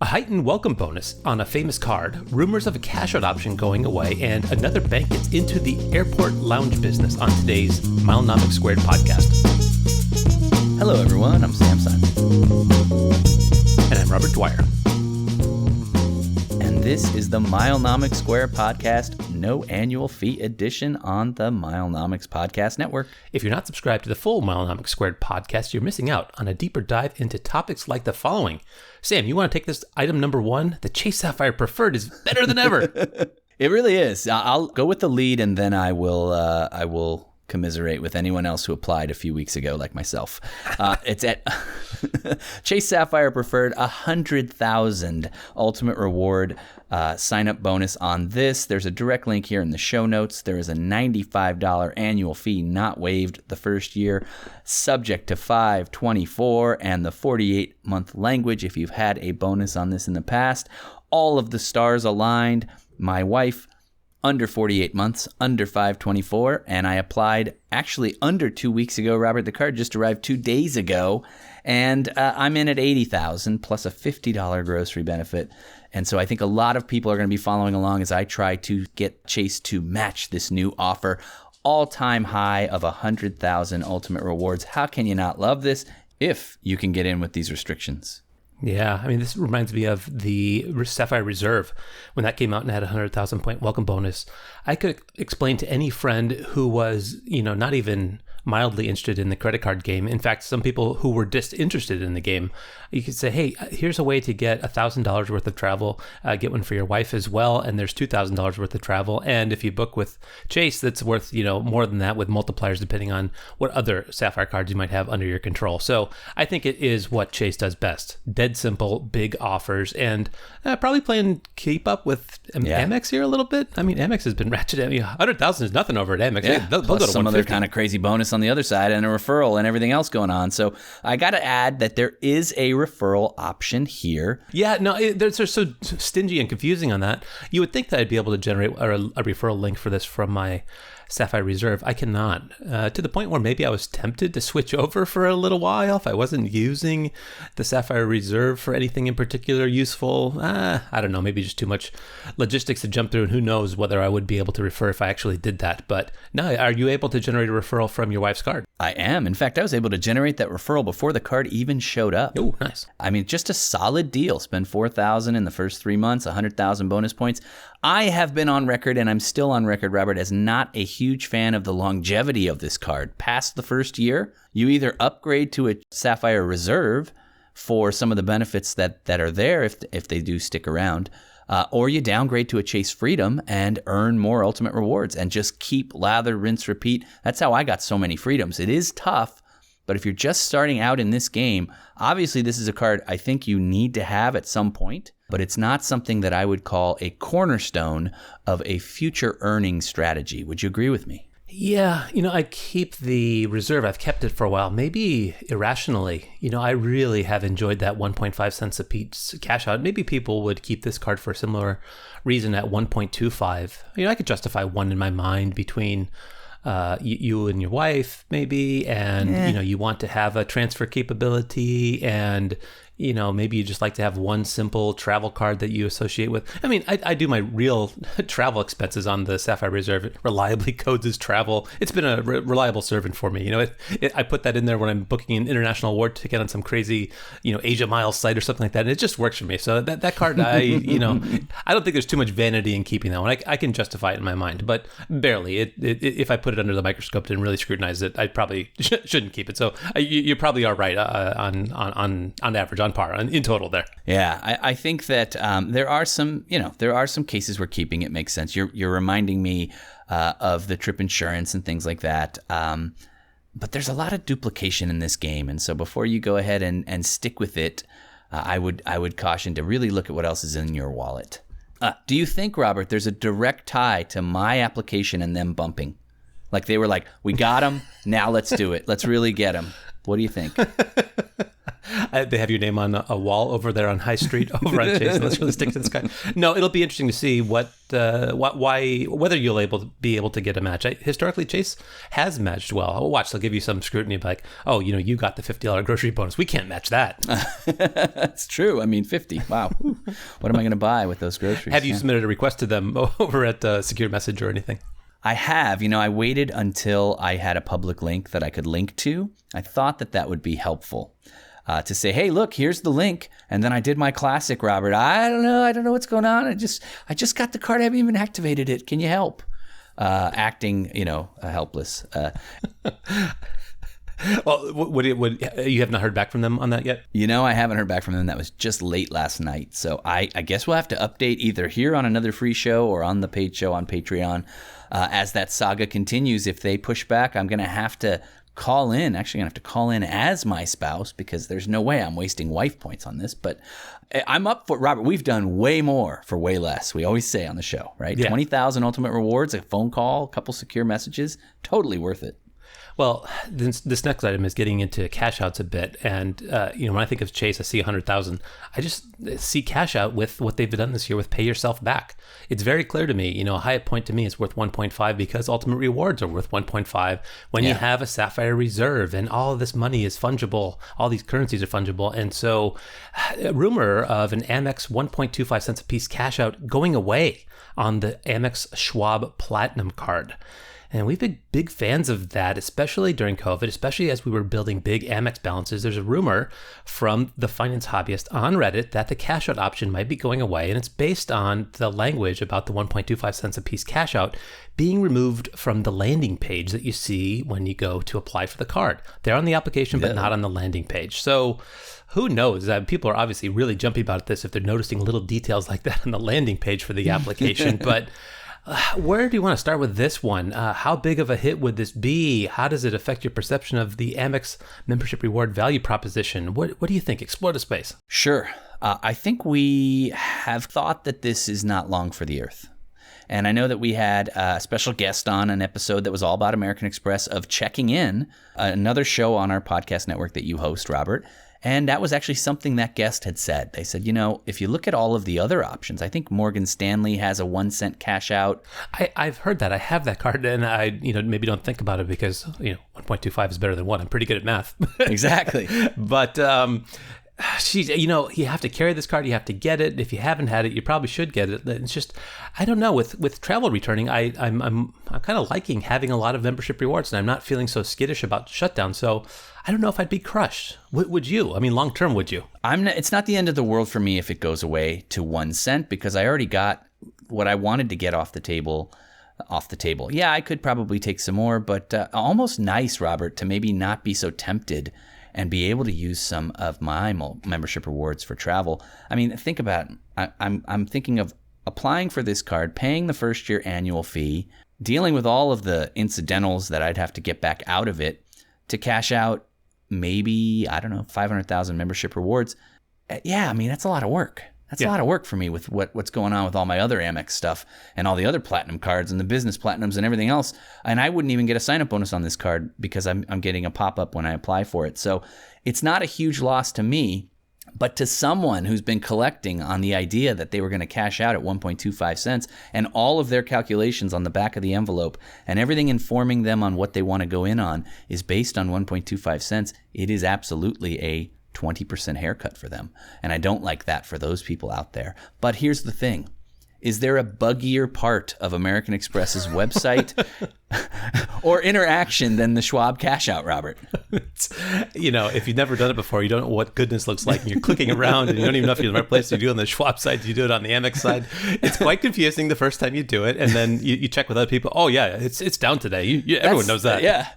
A heightened welcome bonus on a famous card, rumors of a cashout option going away, and another bank gets into the airport lounge business on today's Milenomics Squared podcast. Hello, everyone. I'm Sam Simon. And I'm Robert Dwyer. And this is the Milenomics Squared podcast, no annual fee edition on the Milenomics Podcast Network. If you're not subscribed to the full Milenomics Squared podcast, you're missing out on a deeper dive into topics like the following. Sam, you want to take this item number one? The Chase Sapphire Preferred is better than ever. It really is. I'll go with the lead, and then I will commiserate with anyone else who applied a few weeks ago, like myself. It's at Chase Sapphire Preferred, 100,000 ultimate reward sign-up bonus on this. There's a direct link here in the show notes. There is a $95 annual fee, not waived the first year, subject to 524 and the 48-month language if you've had a bonus on this in the past. All of the stars aligned. My wife, under 48 months, under 524, and I applied actually under 2 weeks ago. Robert, the card just arrived 2 days ago, and I'm in at 80,000 plus a $50 grocery benefit. And so I think a lot of people are going to be following along as I try to get Chase to match this new offer. All-time high of 100,000 ultimate rewards. How can you not love this if you can get in with these restrictions? Yeah, I mean, this reminds me of the Sapphire Reserve. When that came out and had a 100,000 point welcome bonus, I could explain to any friend who was, not even mildly interested in the credit card game. In fact, some people who were disinterested in the game, you could say, hey, here's a way to get $1,000 worth of travel, get one for your wife as well, and there's $2,000 worth of travel. And if you book with Chase, that's worth, more than that with multipliers depending on what other Sapphire cards you might have under your control. So I think it is what Chase does best. Dead simple, big offers, and probably playing keep up with Amex here a little bit. I mean, Amex has been ratcheted. 100,000 is nothing over at Amex. Yeah, they'll plus go to some 150. other kind of crazy bonus on the other side and a referral and everything else going on. So I got to add that there is a referral option here. Yeah, no, they're so stingy and confusing on that. You would think that I'd be able to generate a referral link for this from my Sapphire Reserve. I cannot, to the point where maybe I was tempted to switch over for a little while if I wasn't using the Sapphire Reserve for anything in particular useful. I don't know, maybe just too much logistics to jump through, and who knows whether I would be able to refer if I actually did that. But no, are you able to generate a referral from your wife's card? I am. In fact, I was able to generate that referral before the card even showed up. Oh, nice. I mean, just a solid deal. Spend $4,000 in the first 3 months, 100,000 bonus points. I have been on record, and I'm still on record, Robert, as not a huge fan of the longevity of this card. Past the first year, you either upgrade to a Sapphire Reserve for some of the benefits that are there if they do stick around, or you downgrade to a Chase Freedom and earn more ultimate rewards and just keep lather, rinse, repeat. That's how I got so many freedoms. It is tough, but if you're just starting out in this game, obviously this is a card I think you need to have at some point, but it's not something that I would call a cornerstone of a future earning strategy. Would you agree with me? Yeah, I keep the reserve. I've kept it for a while, maybe irrationally. I really have enjoyed that 1.5 cents a piece cash out. Maybe people would keep this card for a similar reason at 1.25. I could justify one in my mind between you and your wife, maybe, and you want to have a transfer capability, and maybe you just like to have one simple travel card that you associate with. I mean, I do my real travel expenses on the Sapphire Reserve. It reliably codes as travel. It's been a reliable servant for me. I put that in there when I'm booking an international award ticket on some crazy, Asia Miles site or something like that, and it just works for me. So that card, I don't think there's too much vanity in keeping that one. I can justify it in my mind, but barely. If I put it under the microscope and really scrutinize it, I probably shouldn't keep it. So you probably are right on average, on par, in total there. Yeah, I think that there are some cases where keeping it makes sense. You're reminding me of the trip insurance and things like that. But there's a lot of duplication in this game, and so before you go ahead and stick with it, I would caution to really look at what else is in your wallet. Do you think, Robert, there's a direct tie to my application and them bumping? Like they were like, we got them, now let's do it. Let's really get them. What do you think? They have your name on a wall over there on High Street over on Chase. Let's really stick to this guy. No, it'll be interesting to see whether you'll be able to get a match. Historically, Chase has matched well. Watch, they'll give you some scrutiny like, oh, you got the $50 grocery bonus. We can't match that. That's true. I mean, 50. Wow. What am I going to buy with those groceries? Have you submitted a request to them over at Secure Message or anything? I have. I waited until I had a public link that I could link to. I thought that would be helpful to say, hey, look, here's the link. And then I did my classic, Robert. I don't know what's going on. I just got the card. I haven't even activated it. Can you help? Acting, helpless. Well, you have not heard back from them on that yet? I haven't heard back from them. That was just late last night. So I guess we'll have to update either here on another free show or on the paid show on Patreon as that saga continues. If they push back, I'm going to have to call in. Actually, I'm going to have to call in as my spouse because there's no way I'm wasting wife points on this. But I'm up for Robert. We've done way more for way less. We always say on the show, right? Yeah. 20,000 ultimate rewards, a phone call, a couple secure messages. Totally worth it. Well, this next item is getting into cash outs a bit. And, when I think of Chase, I see 100,000. I just see cash out with what they've done this year with pay yourself back. It's very clear to me, a Hyatt point to me is worth 1.5 because ultimate rewards are worth 1.5 when you have a Sapphire Reserve and all of this money is fungible. All these currencies are fungible. And so a rumor of an Amex 1.25 cents a piece cash out going away on the Amex Schwab Platinum card. And we've been big fans of that, especially during COVID, especially as we were building big Amex balances. There's a rumor from the Finance Hobbyist on Reddit that the cash out option might be going away. And it's based on the language about the 1.25 cents a piece cash out being removed from the landing page that you see when you go to apply for the card. They're on the application, but not on the landing page. So who knows? People are obviously really jumpy about this if they're noticing little details like that on the landing page for the application. But where do you want to start with this one? How big of a hit would this be? How does it affect your perception of the Amex membership reward value proposition? What do you think? Explore the space. Sure. I think we have thought that this is not long for the earth. And I know that we had a special guest on an episode that was all about American Express of checking in, another show on our podcast network that you host, Robert. And that was actually something that guest had said. They said, if you look at all of the other options, I think Morgan Stanley has a 1 cent cash out. I've heard that. I have that card, and I maybe don't think about it because 1.25 is better than 1. I'm pretty good at math. Exactly. But you have to carry this card. You have to get it. If you haven't had it, you probably should get it. It's just, I don't know. With travel returning, I'm kind of liking having a lot of membership rewards, and I'm not feeling so skittish about shutdown. So I don't know if I'd be crushed. Would you? I mean, long term, would you? It's not the end of the world for me if it goes away to 1 cent because I already got what I wanted to get off the table. Yeah, I could probably take some more, but almost nice, Robert, to maybe not be so tempted and be able to use some of my membership rewards for travel. I mean, think about it. I'm thinking of applying for this card, paying the first year annual fee, dealing with all of the incidentals that I'd have to get back out of it to cash out maybe, 500,000 membership rewards. Yeah, I mean, that's a lot of work. That's a lot of work for me with what's going on with all my other Amex stuff and all the other platinum cards and the business platinums and everything else. And I wouldn't even get a sign-up bonus on this card because I'm getting a pop-up when I apply for it. So it's not a huge loss to me, but to someone who's been collecting on the idea that they were going to cash out at 1.25 cents and all of their calculations on the back of the envelope and everything informing them on what they want to go in on is based on 1.25 cents, it is absolutely a 20% haircut for them. And I don't like that for those people out there. But here's the thing. Is there a buggier part of American Express's website or interaction than the Schwab Cashout, Robert? If you've never done it before, you don't know what goodness looks like. And you're clicking around and you don't even know if you're in the right place. You do it on the Schwab side, you do it on the Amex side. It's quite confusing the first time you do it. And then you check with other people. Oh, yeah, it's down today. Everyone knows that. Yeah.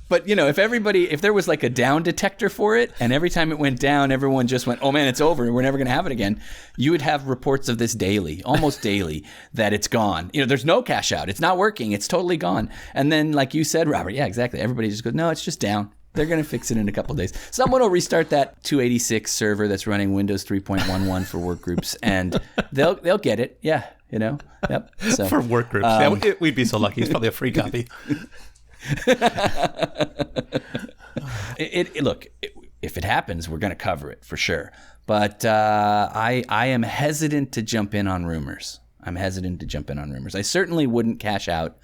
But, if there was like a down detector for it, and every time it went down, everyone just went, oh man, it's over, and we're never going to have it again, you would have reports of this daily, almost daily, that it's gone. There's no cash out. It's not working. It's totally gone. And then, like you said, Robert, yeah, exactly. Everybody just goes, no, it's just down. They're going to fix it in a couple of days. Someone will restart that 286 server that's running Windows 3.11 for work groups, and they'll get it. Yeah, Yep. So, for work groups. We'd be so lucky. It's probably a free copy. Look, if it happens, we're going to cover it for sure. But I am hesitant to jump in on rumors. I certainly wouldn't cash out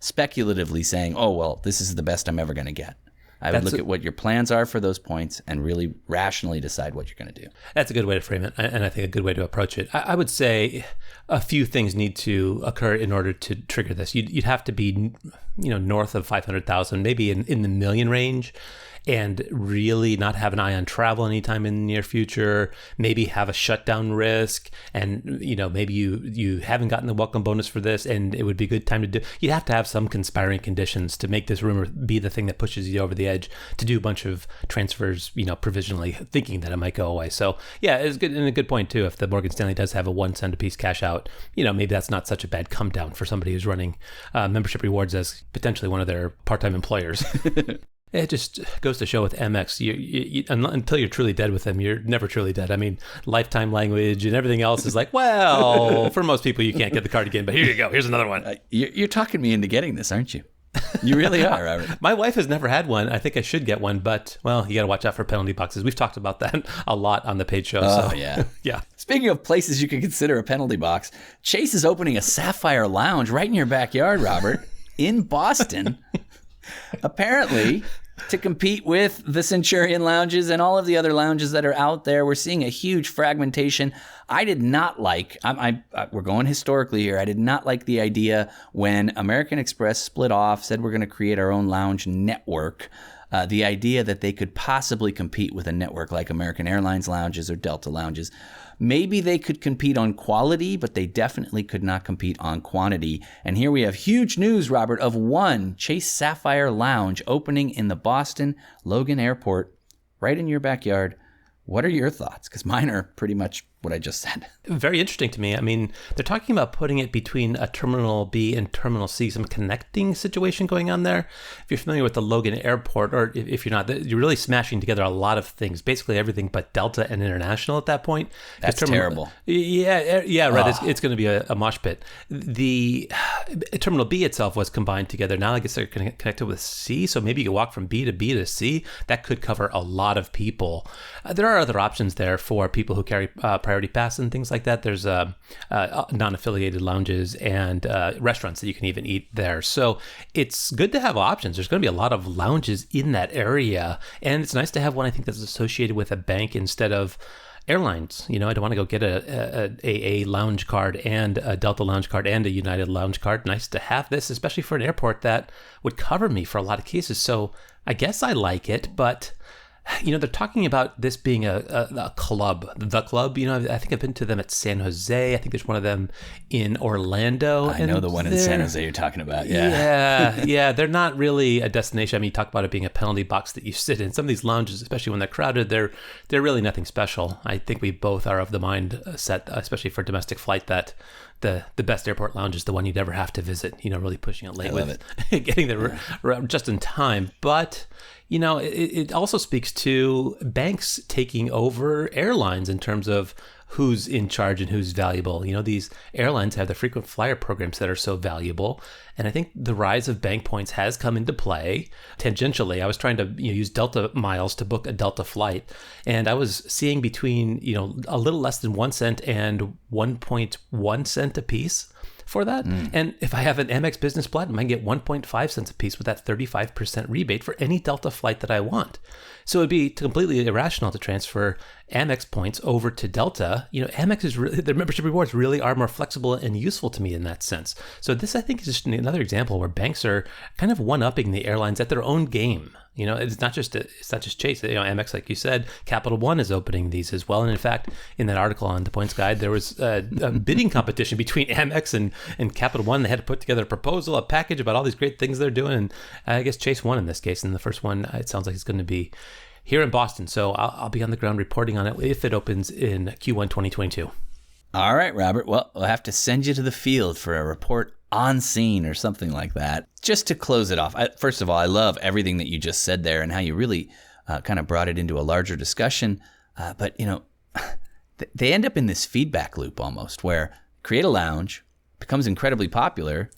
speculatively saying, oh, well, this is the best I'm ever going to get. I would look at what your plans are for those points and really rationally decide what you're going to do. That's a good way to frame it, and I think a good way to approach it. I would say a few things need to occur in order to trigger this. You'd have to be, north of 500,000, maybe in the million range, and really not have an eye on travel anytime in the near future, maybe have a shutdown risk, and maybe you haven't gotten the welcome bonus for this, and it would be a good time to do. You'd have to have some conspiring conditions to make this rumor be the thing that pushes you over the edge to do a bunch of transfers, provisionally thinking that it might go away. So yeah, it's good, and a good point too. If the Morgan Stanley does have a 1 cent a piece cash out, maybe that's not such a bad come down for somebody who's running membership rewards as potentially one of their part-time employers. It just goes to show with Amex, until you're truly dead with them, you're never truly dead. I mean, lifetime language and everything else is like, well, for most people, you can't get the card again, but here you go. Here's another one. You're talking me into getting this, aren't you? You really are, Robert. My wife has never had one. I think I should get one, but, well, you got to watch out for penalty boxes. We've talked about that a lot on the paid show. Oh, yeah. Yeah. Speaking of places you could consider a penalty box, Chase is opening a Sapphire Lounge right in your backyard, Robert, in Boston. Apparently, to compete with the Centurion lounges and all of the other lounges that are out there, we're seeing a huge fragmentation. I did not like, we're going historically here, I did not like the idea when American Express split off, said we're going to create our own lounge network. The idea that they could possibly compete with a network like American Airlines lounges or Delta lounges. Maybe they could compete on quality, but they definitely could not compete on quantity. And here we have huge news, Robert, of one Chase Sapphire Lounge opening in the Boston Logan Airport, right in your backyard. What are your thoughts? Because mine are pretty much what I just said. Very interesting to me. I mean, they're talking about putting it between a Terminal B and Terminal C, some connecting situation going on there. If you're familiar with the Logan Airport, or if you're not, you're really smashing together a lot of things, basically everything but Delta and International at that point. That's terrible. Yeah, right. Oh. It's going to be a mosh pit. The Terminal B itself was combined together. Now I guess they're connected with C, so maybe you can walk from B to C. That could cover a lot of people. There are other options there for people who carry priority pass and things like that. There's non-affiliated lounges and restaurants that you can even eat there. So it's good to have options. There's going to be a lot of lounges in that area, and it's nice to have one, I think, that's associated with a bank instead of airlines. I don't want to go get a lounge card and a Delta lounge card and a United lounge card. Nice to have this, especially for an airport that would cover me for a lot of cases. So I guess I like it, but they're talking about this being a club, the club. I think I've been to them at San Jose. I think there's one of them in Orlando. I know the one in San Jose you're talking about. Yeah. They're not really a destination. I mean, you talk about it being a penalty box that you sit in. Some of these lounges, especially when they're crowded, they're really nothing special. I think we both are of the mind set, especially for domestic flight, that the best airport lounge is the one you'd ever have to visit. Really pushing it late with getting there just in time, but. It also speaks to banks taking over airlines in terms of who's in charge and who's valuable. These airlines have the frequent flyer programs that are so valuable. And I think the rise of bank points has come into play tangentially. I was trying to use Delta miles to book a Delta flight, and I was seeing between a little less than 1 cent and 1.1 cent a piece for that. And if I have an Amex Business Platinum, I can get 1.5 cents a piece with that 35% rebate for any Delta flight that I want. So it'd be completely irrational to transfer Amex points over to Delta. Amex is really, their membership rewards really are more flexible and useful to me in that sense. So this, I think, is just another example where banks are kind of one-upping the airlines at their own game. It's not just Chase. Amex, like you said, Capital One is opening these as well. And in fact, in that article on the Points Guide, there was a bidding competition between Amex and Capital One. They had to put together a proposal, a package about all these great things they're doing. And I guess Chase won in this case. And the first one, it sounds like it's going to be here in Boston. So I'll be on the ground reporting on it if it opens in Q1 2022. All right, Robert. Well, we'll have to send you to the field for a report on scene or something like that. Just to close it off, first of all, I love everything that you just said there and how you really kind of brought it into a larger discussion. But, they end up in this feedback loop almost where create a lounge, becomes incredibly popular,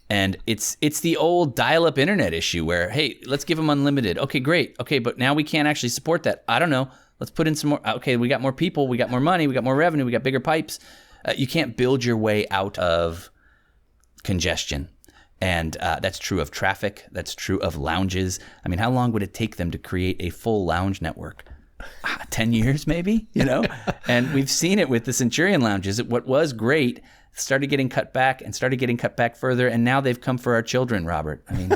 And it's the old dial-up internet issue where, hey, let's give them unlimited. Okay, great. Okay, but now we can't actually support that. I don't know. Let's put in some more. Okay, we got more people. We got more money. We got more revenue. We got bigger pipes. You can't build your way out of congestion. And that's true of traffic. That's true of lounges. I mean, how long would it take them to create a full lounge network? 10 years maybe, And we've seen it with the Centurion lounges. What was great started getting cut back and started getting cut back further, and now they've come for our children, Robert. I mean,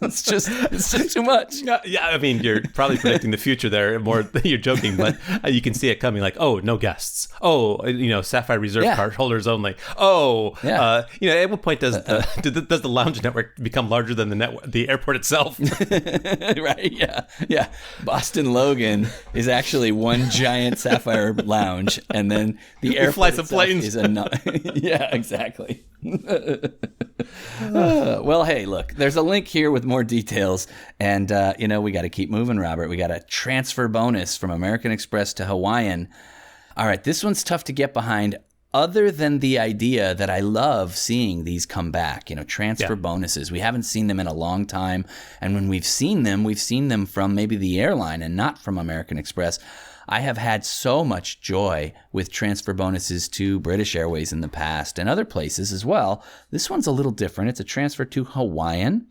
it's just too much. Yeah, I mean, you're probably predicting the future there more than you're joking, but you can see it coming like, oh, no guests. Oh, Sapphire Reserve card holders only. Oh, at what point does the lounge network become larger than the airport itself? Right, yeah. Boston Logan is actually one giant Sapphire lounge, and then the airport fly some planes. Is yeah, exactly. Well, hey, look, there's a link here with more details, and we got to keep moving, Robert. We got a transfer bonus from American Express to Hawaiian. All right, this one's tough to get behind, other than the idea that I love seeing these come back, transfer bonuses. We haven't seen them in a long time, and when we've seen them from maybe the airline and not from American Express. I have had so much joy with transfer bonuses to British Airways in the past and other places as well. This one's a little different. It's a transfer to Hawaiian,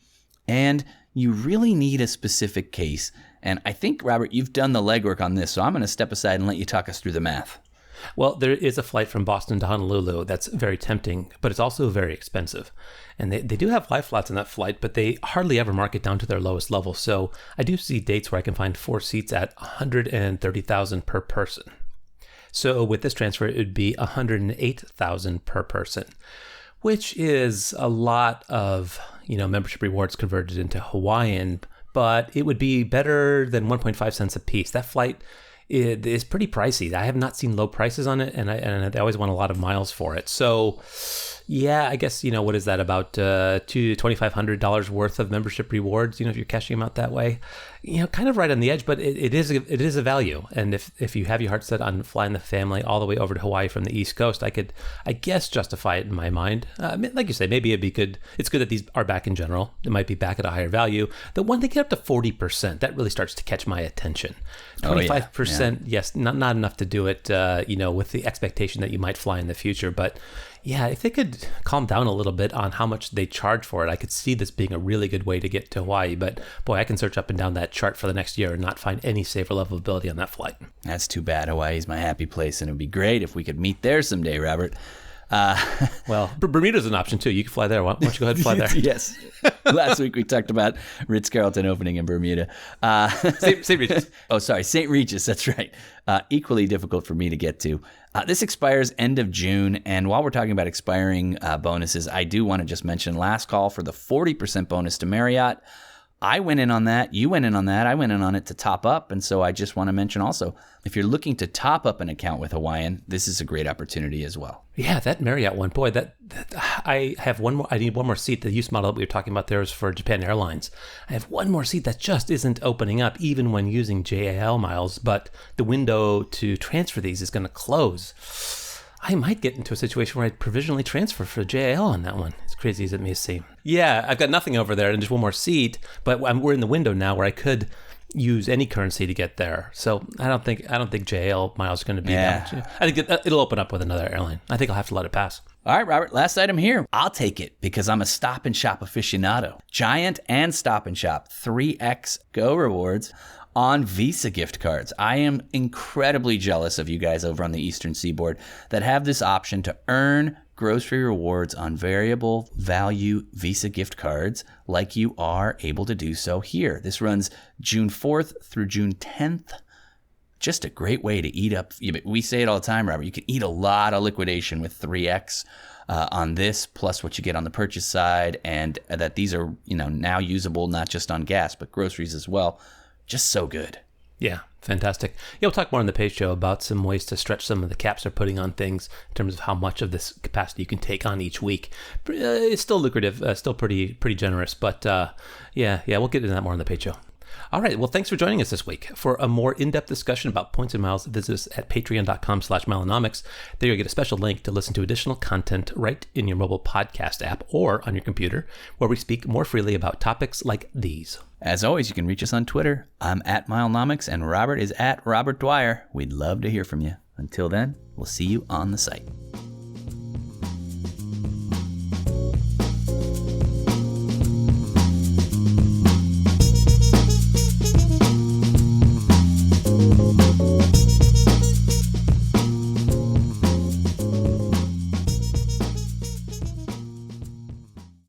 and you really need a specific case. And I think, Robert, you've done the legwork on this, so I'm going to step aside and let you talk us through the math. Well, there is a flight from Boston to Honolulu that's very tempting, but it's also very expensive. And they do have live slots in that flight, but they hardly ever mark it down to their lowest level. So I do see dates where I can find 4 seats at $130,000 per person. So with this transfer, it would be $108,000 per person, which is a lot of membership rewards converted into Hawaiian, but it would be better than 1.5 cents a piece. That flight is pretty pricey. I have not seen low prices on it, and I always want a lot of miles for it. So, yeah, I guess, what is that, about $2,500 worth of membership rewards, if you're cashing them out that way. Kind of right on the edge, but it is a value. And if you have your heart set on flying the family all the way over to Hawaii from the East Coast, I could, I guess, justify it in my mind. Like you say, maybe it'd be good. It's good that these are back in general. It might be back at a higher value. The one they get up to 40%, that really starts to catch my attention. 25%, yes, not enough to do it, with the expectation that you might fly in the future. But yeah, if they could calm down a little bit on how much they charge for it, I could see this being a really good way to get to Hawaii. But boy, I can search up and down that chart for the next year and not find any safer level of ability on that flight. That's too bad. Hawaii's my happy place, and it would be great if we could meet there someday, Robert. Well, Bermuda's an option too. You can fly there. Why don't you go ahead and fly there? Yes. Last week we talked about Ritz-Carlton opening in Bermuda. St. Regis. Oh, sorry, St. Regis. That's right. Equally difficult for me to get to. This expires end of June, and while we're talking about expiring bonuses, I do want to just mention last call for the 40% bonus to Marriott. I went in on that. You went in on that. I went in on it to top up. And so I just want to mention also, if you're looking to top up an account with Hawaiian, this is a great opportunity as well. Yeah, that Marriott one, boy, that I have one more. I need one more seat. The use model that we were talking about there is for Japan Airlines. I have one more seat that just isn't opening up, even when using JAL miles. But the window to transfer these is going to close. I might get into a situation where I provisionally transfer for JAL on that one. As crazy as it may seem. Yeah, I've got nothing over there and just one more seat, but we're in the window now where I could use any currency to get there. So I don't think JAL miles are going to be that much. I think it'll open up with another airline. I think I'll have to let it pass. All right, Robert, last item here. I'll take it because I'm a Stop and Shop aficionado. Giant and Stop and Shop 3X Go rewards on Visa gift cards. I am incredibly jealous of you guys over on the Eastern Seaboard that have this option to earn grocery rewards on variable value Visa gift cards like you are able to do so here. This runs June 4th through June 10th. Just a great way to eat up. We say it all the time, Robert. You can eat a lot of liquidation with 3X on this, plus what you get on the purchase side, and that these are now usable not just on gas, but groceries as well. Just so good. Yeah, fantastic. Yeah, we'll talk more on the page show about some ways to stretch some of the caps they're putting on things in terms of how much of this capacity you can take on each week. It's still lucrative, still pretty generous, but yeah, we'll get into that more on the page show. All right. Well, thanks for joining us this week. For a more in-depth discussion about points and miles, visit us at patreon.com/milenomics. There you'll get a special link to listen to additional content right in your mobile podcast app or on your computer, where we speak more freely about topics like these. As always, you can reach us on Twitter. I'm at Milenomics and Robert is at Robert Dwyer. We'd love to hear from you. Until then, we'll see you on the site.